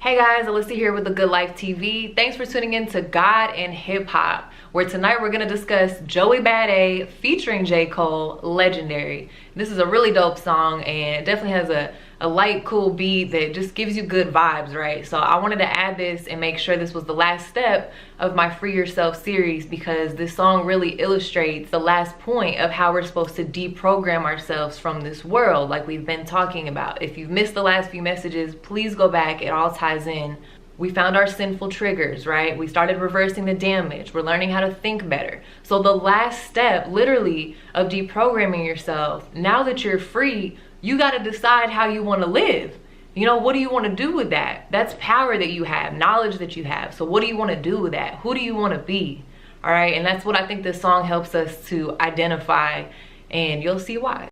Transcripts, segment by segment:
Hey guys, Alyssa here with The Good Life TV. Thanks for tuning in to God and Hip Hop, where tonight we're gonna discuss Joey Bada featuring J. Cole, Legendary. This is a really dope song and it definitely has a light, cool beat that just gives you good vibes, right? So I wanted to add this and make sure this was the last step of my Free Yourself series, because this song really illustrates the last point of how we're supposed to deprogram ourselves from this world, like we've been talking about. If you've missed the last few messages, please go back, it all ties in. We found our sinful triggers, right? We started reversing the damage. We're learning how to think better. So the last step, literally, of deprogramming yourself, now that you're free, you got to decide how you want to live. You know, what do you want to do with that? That's power that you have, knowledge that you have. So what do you want to do with that? Who do you want to be? All right. And that's what I think this song helps us to identify, and you'll see why.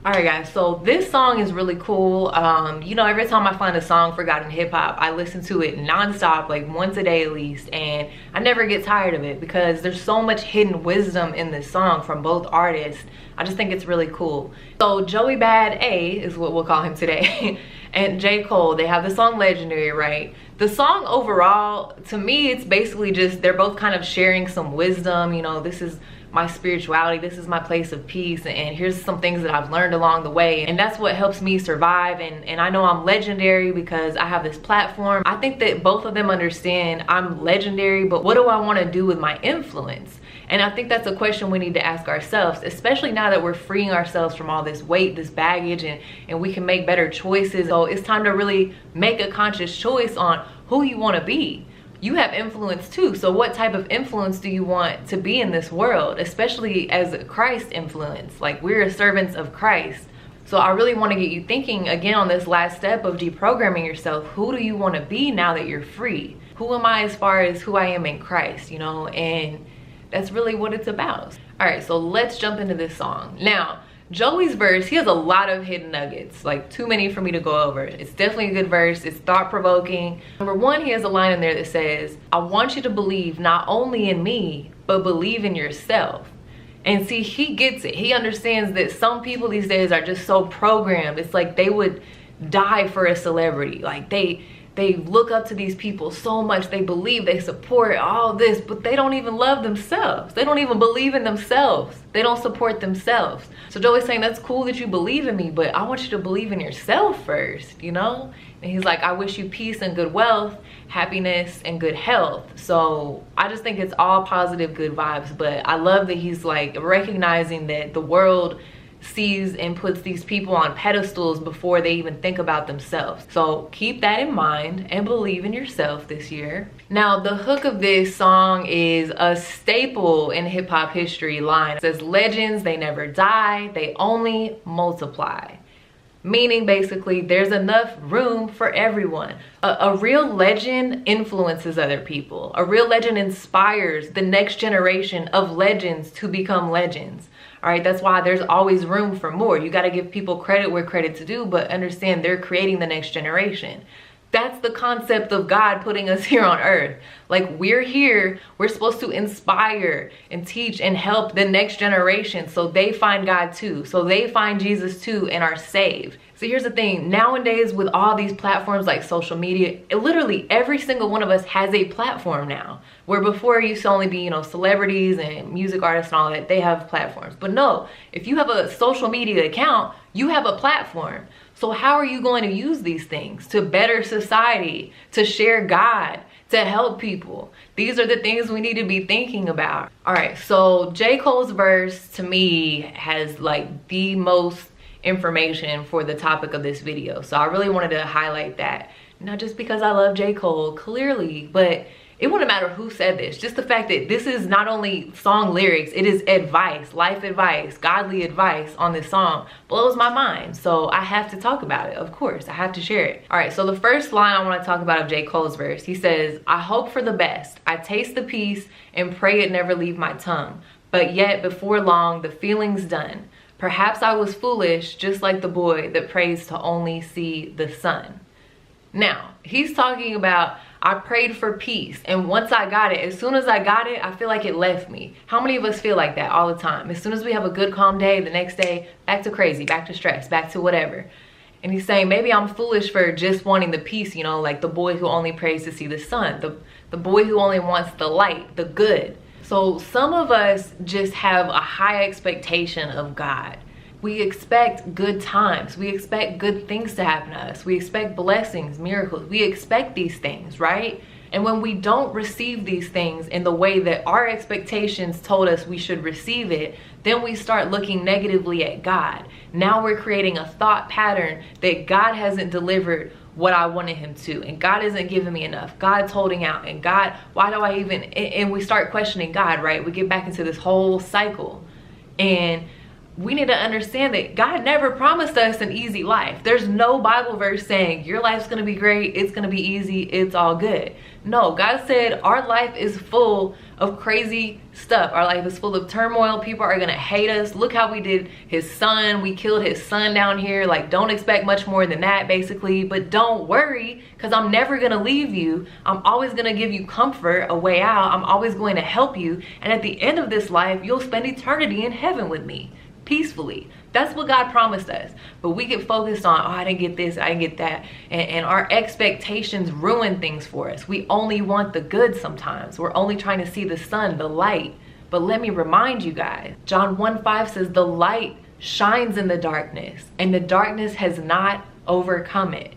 Alright guys, so this song is really cool. You know, every time I find a song for God and Hip Hop, I listen to it nonstop, like once a day at least, and I never get tired of it because there's so much hidden wisdom in this song from both artists. I just think it's really cool. So Joey Bada is what we'll call him today, and J. Cole, they have the song Legendary, right? The song overall, to me, it's basically just, they're both kind of sharing some wisdom. You know, this is my spirituality, this is my place of peace, and here's some things that I've learned along the way, and that's what helps me survive. And I know I'm legendary because I have this platform. I think that both of them understand I'm legendary, but what do I want to do with my influence? And I think that's a question we need to ask ourselves, especially now that we're freeing ourselves from all this weight, this baggage, and we can make better choices. So it's time to really make a conscious choice on who you want to be. You have influence too, so what type of influence do you want to be in this world, especially as a Christ influence? Like, we're servants of Christ. So I really want to get you thinking again on this last step of deprogramming yourself. Who do you want to be now that you're free? Who am I as far as who I am in Christ, you know? And that's really what it's about. All right, so let's jump into this song. Now, Joey's verse, he has a lot of hidden nuggets, like too many for me to go over. It's definitely a good verse. It's thought-provoking. Number one, he has a line in there that says, I want you to believe not only in me, but believe in yourself. And see, he gets it. He understands that some people these days are just so programmed. It's like they would die for a celebrity. Like they look up to these people so much. They believe, they support all this, but they don't even love themselves. They don't even believe in themselves. They don't support themselves. So Joey's saying, that's cool that you believe in me, but I want you to believe in yourself first, you know? And he's like, I wish you peace and good wealth, happiness and good health. So I just think it's all positive, good vibes. But I love that he's like recognizing that the world sees and puts these people on pedestals before they even think about themselves. So keep that in mind and believe in yourself this year. Now, the hook of this song is a staple in hip hop history line. It says, legends, they never die, they only multiply. Meaning basically there's enough room for everyone. A real legend influences other people. A real legend inspires the next generation of legends to become legends. All right, that's why there's always room for more. You got to give people credit where credit's due, but understand they're creating the next generation. That's the concept of God putting us here on earth. Like, we're here, we're supposed to inspire and teach and help the next generation so they find God too, so they find Jesus too and are saved. So here's the thing, nowadays with all these platforms like social media, literally every single one of us has a platform now. Where before it used to only be, you know, celebrities and music artists and all that, they have platforms. But no, if you have a social media account, you have a platform. So how are you going to use these things to better society, to share God, to help people? These are the things we need to be thinking about. All right, so J. Cole's verse to me has like the most information for the topic of this video. So I really wanted to highlight that. Not just because I love J. Cole, clearly, but it wouldn't matter who said this. Just the fact that this is not only song lyrics, it is advice, life advice, godly advice on this song blows my mind. So I have to talk about it, of course. I have to share it. All right, so the first line I want to talk about of J. Cole's verse, he says, I hope for the best. I taste the peace and pray it never leave my tongue. But yet before long, the feeling's done. Perhaps I was foolish, just like the boy that prays to only see the sun. Now, he's talking about, I prayed for peace, and once I got it, as soon as I got it, I feel like it left me. How many of us feel like that all the time? As soon as we have a good calm day, the next day, back to crazy, back to stress, back to whatever. And he's saying, maybe I'm foolish for just wanting the peace, you know, like the boy who only prays to see the sun, the boy who only wants the light, the good. So some of us just have a high expectation of God. We expect good times. We expect good things to happen to us. We expect blessings, miracles. We expect these things, right? And when we don't receive these things in the way that our expectations told us we should receive it, then we start looking negatively at God. Now we're creating a thought pattern that God hasn't delivered what I wanted him to, and God isn't giving me enough. God's holding out, and God, why do I even, and we start questioning God, right? We get back into this whole cycle. And we need to understand that God never promised us an easy life. There's no Bible verse saying your life's gonna be great, it's gonna be easy, it's all good. No, God said our life is full of crazy stuff. Our life is full of turmoil. People are gonna hate us. Look how we did his son. We killed his son down here. Like, don't expect much more than that, basically. But don't worry, because I'm never gonna leave you. I'm always gonna give you comfort, a way out. I'm always going to help you. And at the end of this life, you'll spend eternity in heaven with me, peacefully. That's what God promised us. But we get focused on, oh, I didn't get this, I didn't get that. And our expectations ruin things for us. We only want the good sometimes. We're only trying to see the sun, the light. But let me remind you guys, John 1:5 says, the light shines in the darkness, and the darkness has not overcome it.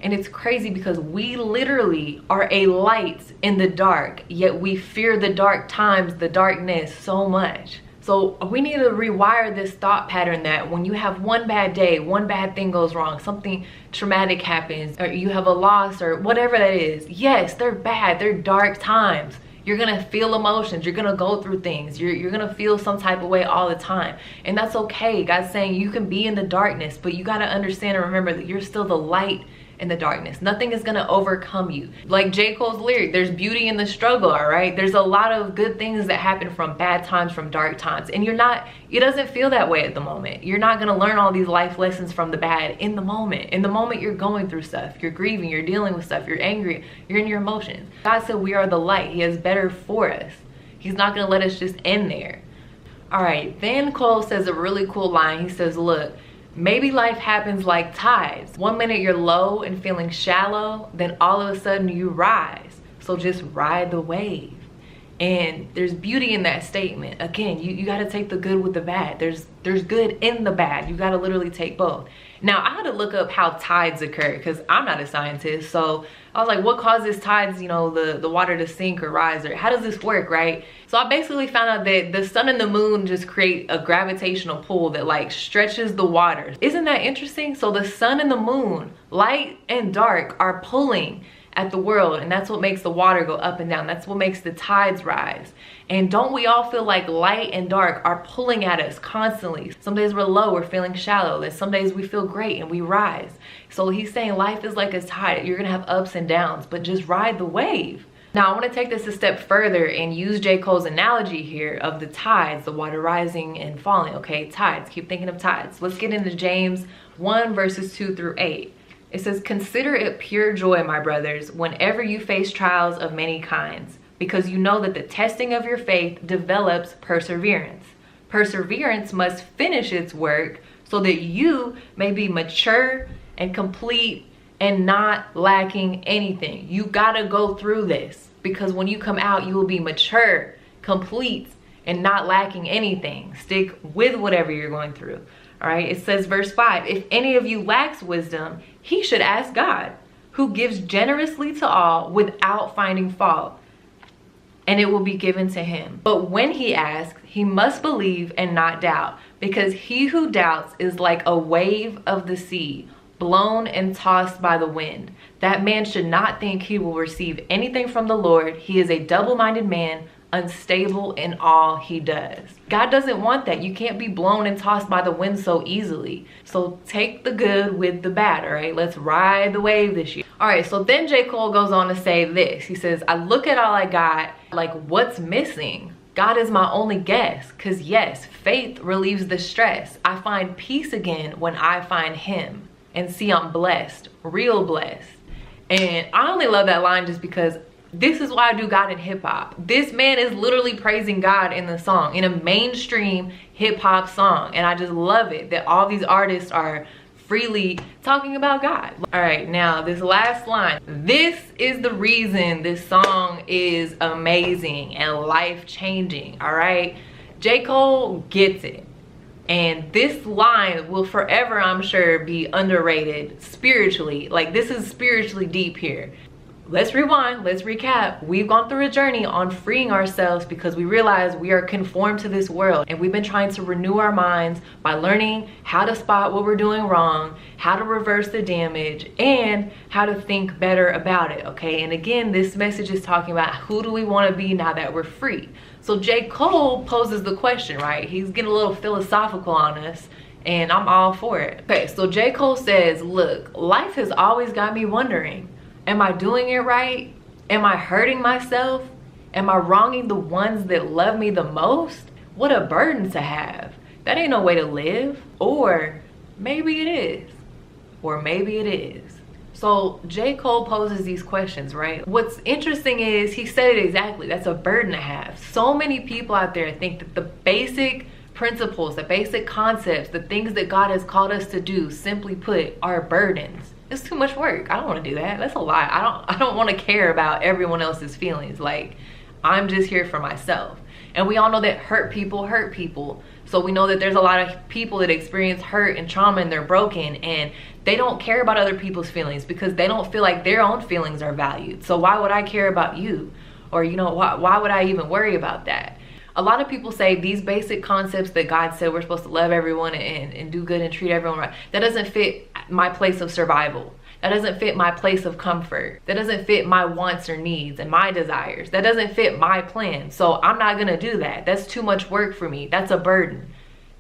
And it's crazy because we literally are a light in the dark, yet we fear the dark times, the darkness so much. So we need to rewire this thought pattern that when you have one bad day, one bad thing goes wrong, something traumatic happens, or you have a loss or whatever that is. Yes, they're bad, they're dark times. You're gonna feel emotions, you're gonna go through things, you're gonna feel some type of way all the time. And that's okay. God's saying you can be in the darkness, but you gotta understand and remember that you're still the light in the darkness. Nothing is gonna overcome you. Like J. Cole's lyric, there's beauty in the struggle, all right? There's a lot of good things that happen from bad times, from dark times. And it doesn't feel that way at the moment. You're not gonna learn all these life lessons from the bad in the moment. In the moment you're going through stuff, you're grieving, you're dealing with stuff, you're angry, you're in your emotions. God said we are the light. He has better for us. He's not gonna let us just end there. All right, then Cole says a really cool line. He says, look, maybe life happens like tides. One minute you're low and feeling shallow, then all of a sudden you rise. So just ride the wave. And there's beauty in that statement. Again, you got to take the good with the bad. There's good in the bad. You got to literally take both. Now, I had to look up how tides occur because I'm not a scientist. So I was like, what causes tides, you know, the water to sink or rise? Or how does this work, right? So I basically found out that the sun and the moon just create a gravitational pull that like stretches the water. Isn't that interesting? So the sun and the moon, light and dark, are pulling at the world, and that's what makes the water go up and down. That's what makes the tides rise. And don't we all feel like light and dark are pulling at us constantly? Some days we're low, we're feeling shallow, and some days we feel great and we rise. So he's saying life is like a tide. You're gonna have ups and downs, but just ride the wave. Now I want to take this a step further and use J. Cole's analogy here of the tides, the water rising and falling. Okay, tides, keep thinking of tides. Let's get into James 1 verses 2 through 8. It says, consider it pure joy, my brothers, whenever you face trials of many kinds, because you know that the testing of your faith develops perseverance. Perseverance must finish its work so that you may be mature and complete and not lacking anything. You gotta go through this because when you come out, you will be mature, complete, and not lacking anything. Stick with whatever you're going through. All right, it says verse 5, if any of you lacks wisdom, he should ask God, who gives generously to all without finding fault, and it will be given to him. But when he asks, he must believe and not doubt, because he who doubts is like a wave of the sea, blown and tossed by the wind. That man should not think he will receive anything from the Lord. He is a double-minded man, unstable in all he does. God doesn't want that. You can't be blown and tossed by the wind so easily. So take the good with the bad, all right? Let's ride the wave this year. All right, so then J. Cole goes on to say this. He says, I look at all I got, like what's missing? God is my only guess, because yes, faith relieves the stress. I find peace again when I find him. And see, I'm blessed, real blessed. And I only love that line just because this is why I do God in hip hop. This man is literally praising God in the song, in a mainstream hip hop song. And I just love it that all these artists are freely talking about God. All right, now this last line. This is the reason this song is amazing and life-changing, all right? J. Cole gets it. And this line will forever, I'm sure, be underrated spiritually. Like, this is spiritually deep here. Let's rewind, let's recap. We've gone through a journey on freeing ourselves because we realize we are conformed to this world, and we've been trying to renew our minds by learning how to spot what we're doing wrong, how to reverse the damage, and how to think better about it, okay? And again, this message is talking about who do we want to be now that we're free. So J. Cole poses the question, right? He's getting a little philosophical on us, and I'm all for it. Okay, so J. Cole says, look, life has always got me wondering, am I doing it right? Am I hurting myself? Am I wronging the ones that love me the most? What a burden to have. That ain't no way to live. Or maybe it is. Or maybe it is. So J. Cole poses these questions, right? What's interesting is he said it exactly. That's a burden to have. So many people out there think that the basic principles, the basic concepts, the things that God has called us to do, simply put, are burdens. It's too much work. I don't want to do that. That's a lie. I don't want to care about everyone else's feelings. Like, I'm just here for myself. And we all know that hurt people. So we know that there's a lot of people that experience hurt and trauma and they're broken and they don't care about other people's feelings because they don't feel like their own feelings are valued. So why would I care about you? Or, you know, why would I even worry about that? A lot of people say these basic concepts that God said we're supposed to love everyone and do good and treat everyone right, that doesn't fit my place of survival. That doesn't fit my place of comfort. That doesn't fit my wants or needs and my desires. That doesn't fit my plan. So I'm not gonna do that. That's too much work for me. That's a burden.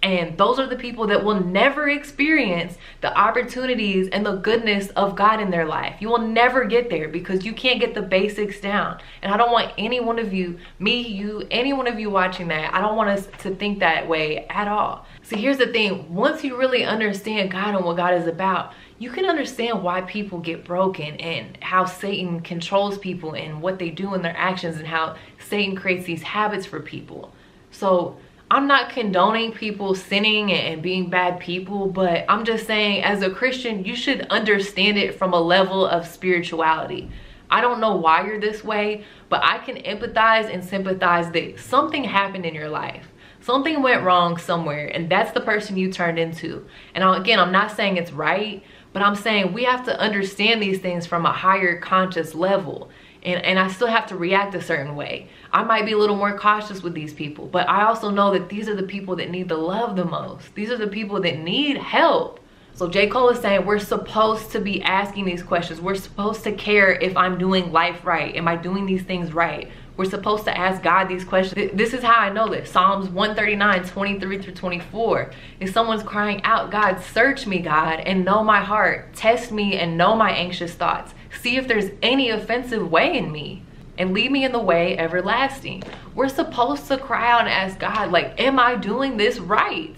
And those are the people that will never experience the opportunities and the goodness of God in their life. You will never get there because you can't get the basics down. And I don't want any one of you, me, you, any one of you watching that, I don't want us to think that way at all. See, here's the thing. Once you really understand God and what God is about, you can understand why people get broken and how Satan controls people and what they do in their actions and how Satan creates these habits for people. So I'm not condoning people sinning and being bad people, but I'm just saying as a Christian, you should understand it from a level of spirituality. I don't know why you're this way, but I can empathize and sympathize that something happened in your life. Something went wrong somewhere, and that's the person you turned into. And again, I'm not saying it's right, but I'm saying we have to understand these things from a higher conscious level. And I still have to react a certain way. I might be a little more cautious with these people, but I also know that these are the people that need the love the most. These are the people that need help. So J. Cole is saying we're supposed to be asking these questions. We're supposed to care if I'm doing life right. Am I doing these things right? We're supposed to ask God these questions. This is how I know this. Psalms 139, 23 through 24. If someone's crying out, God, search me, God, and know my heart. Test me and know my anxious thoughts. See if there's any offensive way in me and lead me in the way everlasting. We're supposed to cry out and ask God, like, am I doing this right?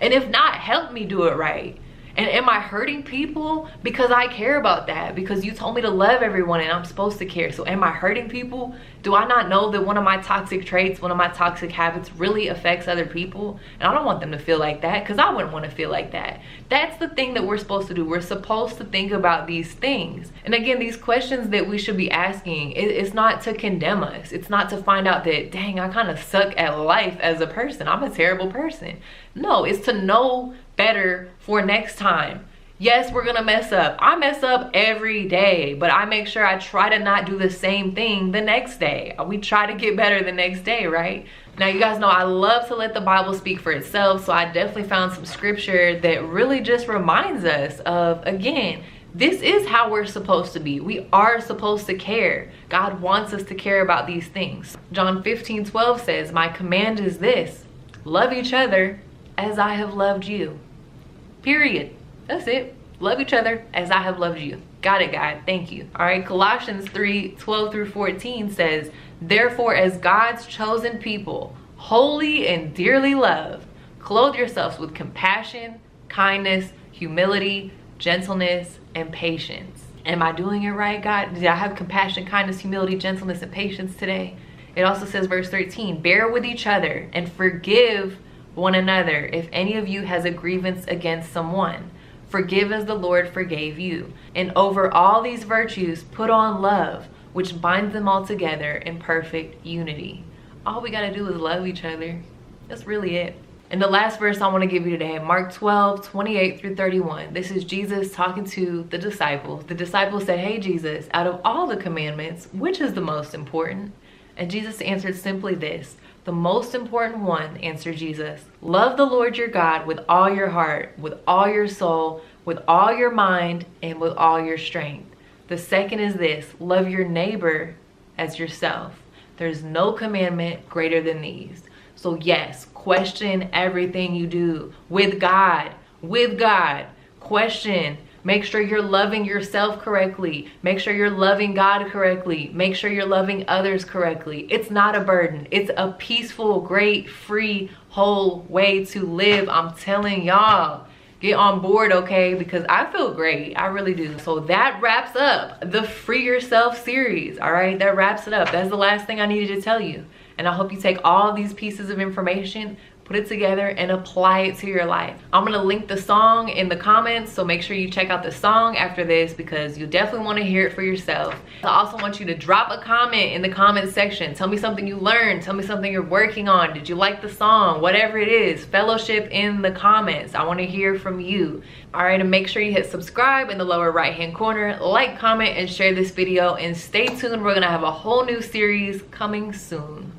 And if not, help me do it right. And am I hurting people? Because I care about that. Because you told me to love everyone and I'm supposed to care. So am I hurting people? Do I not know that one of my toxic traits, one of my toxic habits really affects other people? And I don't want them to feel like that because I wouldn't want to feel like that. That's the thing that we're supposed to do. We're supposed to think about these things. And again, these questions that we should be asking, it's not to condemn us. It's not to find out that, dang, I kind of suck at life as a person. I'm a terrible person. No, it's to know better for next time. Yes, we're gonna mess up. I mess up every day, but I make sure I try to not do the same thing the next day. We try to get better the next day, right? Now, you guys know I love to let the Bible speak for itself, so I definitely found some scripture that really just reminds us of, again, this is how we're supposed to be. We are supposed to care. God wants us to care about these things. John 15:12 says, my command is this, love each other as I have loved you. Period. That's it. Love each other as I have loved you. Got it, God. Thank you. All right. Colossians 3:12 through 14 says, therefore, as God's chosen people, holy and dearly loved, clothe yourselves with compassion, kindness, humility, gentleness, and patience. Am I doing it right, God? Did I have compassion, kindness, humility, gentleness, and patience today? It also says, verse 13, bear with each other and forgive one another if any of you has a grievance against someone. Forgive as the Lord forgave you. And over all these virtues, put on love, which binds them all together in perfect unity. All we gotta do is love each other. That's really it. And the last verse I want to give you today, Mark 12, 28 through 31. This is Jesus talking to the disciples. The disciples said, hey, Jesus, out of all the commandments, which is the most important? And Jesus answered simply this. The most important one, answered Jesus, love the Lord your God with all your heart, with all your soul, with all your mind, and with all your strength. The second is this, love your neighbor as yourself. There's no commandment greater than these. So yes, question everything you do with God, question. Make sure you're loving yourself correctly. Make sure you're loving God correctly. Make sure you're loving others correctly. It's not a burden. It's a peaceful, great, free, whole way to live. I'm telling y'all, get on board, okay? Because I feel great. I really do. So that wraps up the Free Yourself series, all right? That wraps it up. That's the last thing I needed to tell you. And I hope you take all these pieces of information, put it together, and apply it to your life. I'm gonna link the song in the comments, so make sure you check out the song after this because you definitely wanna hear it for yourself. I also want you to drop a comment in the comment section. Tell me something you learned, tell me something you're working on. Did you like the song? Whatever it is, fellowship in the comments. I wanna hear from you. All right, and make sure you hit subscribe in the lower right-hand corner, like, comment, and share this video, and stay tuned. We're gonna have a whole new series coming soon.